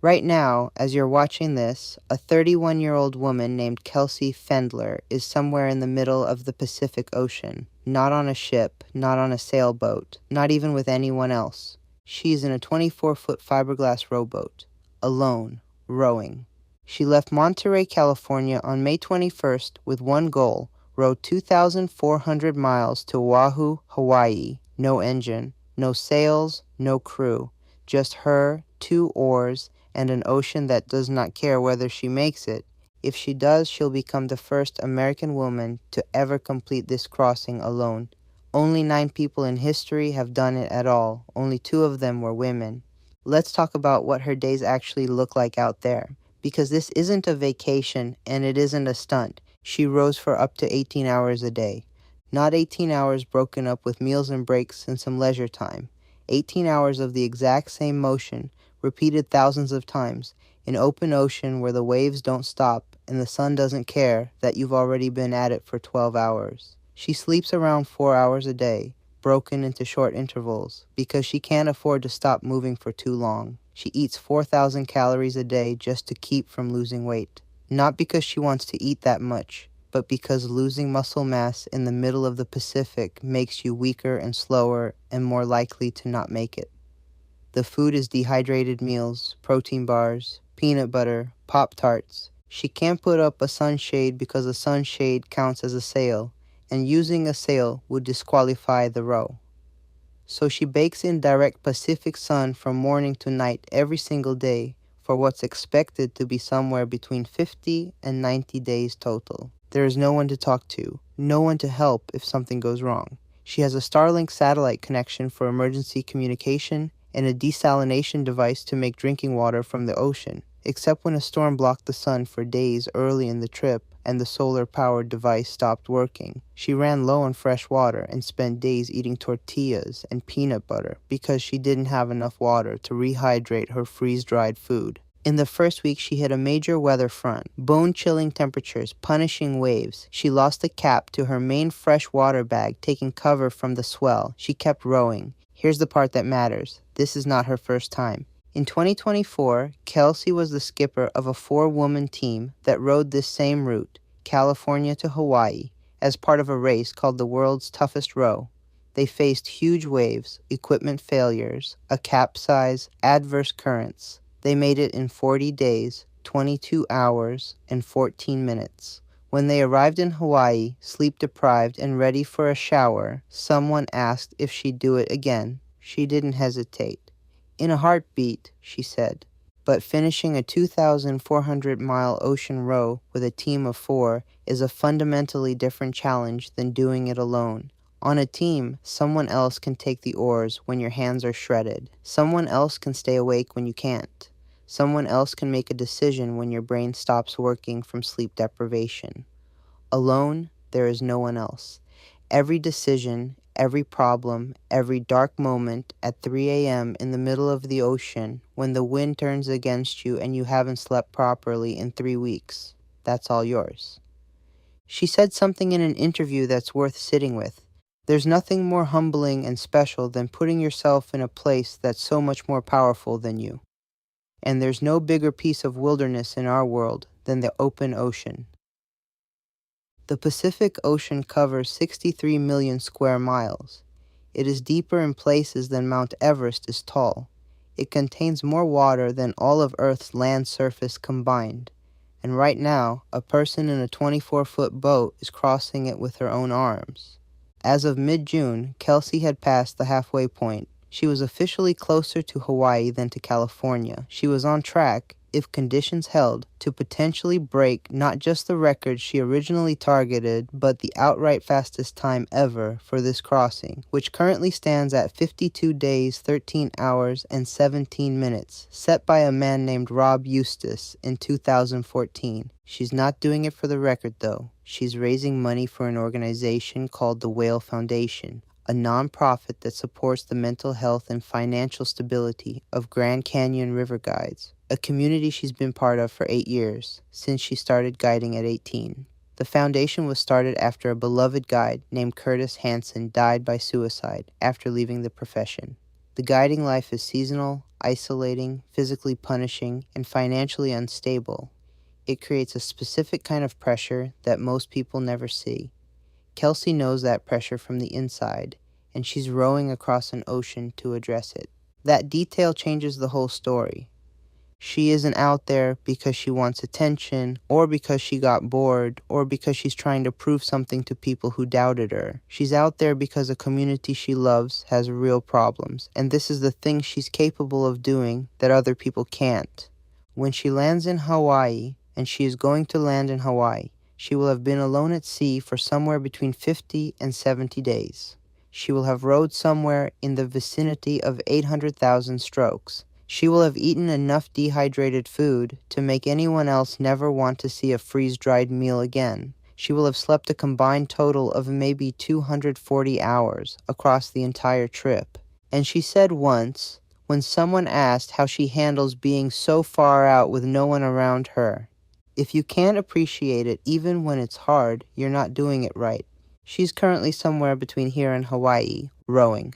Right now, as you're watching this, a 31-year-old woman named Kelsey Fendler is somewhere in the middle of the Pacific Ocean, not on a ship, not on a sailboat, not even with anyone else. She's in a 24-foot fiberglass rowboat, alone, rowing. She left Monterey, California on May 21st with one goal: row 2,400 miles to Oahu, Hawaii. No engine, no sails, no crew, just her, two oars, and an ocean that does not care whether she makes it. If she does, she'll become the first American woman to ever complete this crossing alone. Only 9 people in history have done it at all. Only 2 of them were women. Let's talk about what her days actually look like out there. Because this isn't a vacation and it isn't a stunt. She rows for up to 18 hours a day. Not 18 hours broken up with meals and breaks and some leisure time. 18 hours of the exact same motion, repeated thousands of times, in open ocean where the waves don't stop and the sun doesn't care that you've already been at it for 12 hours. She sleeps around 4 hours a day, broken into short intervals, because she can't afford to stop moving for too long. She eats 4,000 calories a day just to keep from losing weight. Not because she wants to eat that much, but because losing muscle mass in the middle of the Pacific makes you weaker and slower and more likely to not make it. The food is dehydrated meals, protein bars, peanut butter, Pop-Tarts. She can't put up a sunshade because a sunshade counts as a sail, and using a sail would disqualify the row. So she bakes in direct Pacific sun from morning to night every single day for what's expected to be somewhere between 50 and 90 days total. There is no one to talk to, no one to help if something goes wrong. She has a Starlink satellite connection for emergency communication and a desalination device to make drinking water from the ocean, except when a storm blocked the sun for days early in the trip and the solar-powered device stopped working. She ran low on fresh water and spent days eating tortillas and peanut butter because she didn't have enough water to rehydrate her freeze-dried food. In the first week, she hit a major weather front, bone-chilling temperatures, punishing waves. She lost a cap to her main fresh water bag, taking cover from the swell. She kept rowing. Here's the part that matters. This is not her first time. In 2024, Kelsey was the skipper of a 4-woman team that rowed this same route, California to Hawaii, as part of a race called the World's Toughest Row. They faced huge waves, equipment failures, a capsize, adverse currents. They made it in 40 days, 22 hours, and 14 minutes. When they arrived in Hawaii, sleep-deprived and ready for a shower, someone asked if she'd do it again. She didn't hesitate. In a heartbeat, she said. But finishing a 2,400-mile ocean row with a team of 4 is a fundamentally different challenge than doing it alone. On a team, someone else can take the oars when your hands are shredded. Someone else can stay awake when you can't. Someone else can make a decision when your brain stops working from sleep deprivation. Alone, there is no one else. Every decision, every problem, every dark moment at 3 a.m. in the middle of the ocean when the wind turns against you and you haven't slept properly in 3 weeks, that's all yours. She said something in an interview that's worth sitting with. There's nothing more humbling and special than putting yourself in a place that's so much more powerful than you. And there's no bigger piece of wilderness in our world than the open ocean. The Pacific Ocean covers 63 million square miles. It is deeper in places than Mount Everest is tall. It contains more water than all of Earth's land surface combined. And right now, a person in a 24-foot boat is crossing it with her own arms. As of mid-June, Kelsey had passed the halfway point. She was officially closer to Hawaii than to California. She was on track, if conditions held, to potentially break not just the record she originally targeted, but the outright fastest time ever for this crossing, which currently stands at 52 days, 13 hours, and 17 minutes, set by a man named Rob Eustace in 2014. She's not doing it for the record, though. She's raising money for an organization called the Whale Foundation, a non-profit that supports the mental health and financial stability of Grand Canyon river guides, a community she's been part of for 8 years, since she started guiding at 18. The foundation was started after a beloved guide named Curtis Hanson died by suicide after leaving the profession. The guiding life is seasonal, isolating, physically punishing, and financially unstable. It creates a specific kind of pressure that most people never see. Kelsey knows that pressure from the inside, and she's rowing across an ocean to address it. That detail changes the whole story. She isn't out there because she wants attention, or because she got bored, or because she's trying to prove something to people who doubted her. She's out there because a community she loves has real problems, and this is the thing she's capable of doing that other people can't. When she lands in Hawaii, and she is going to land in Hawaii, she will have been alone at sea for somewhere between 50 and 70 days. She will have rowed somewhere in the vicinity of 800,000 strokes. She will have eaten enough dehydrated food to make anyone else never want to see a freeze-dried meal again. She will have slept a combined total of maybe 240 hours across the entire trip. And she said once, when someone asked how she handles being so far out with no one around her, "If you can't appreciate it even when it's hard, you're not doing it right." She's currently somewhere between here and Hawaii, rowing.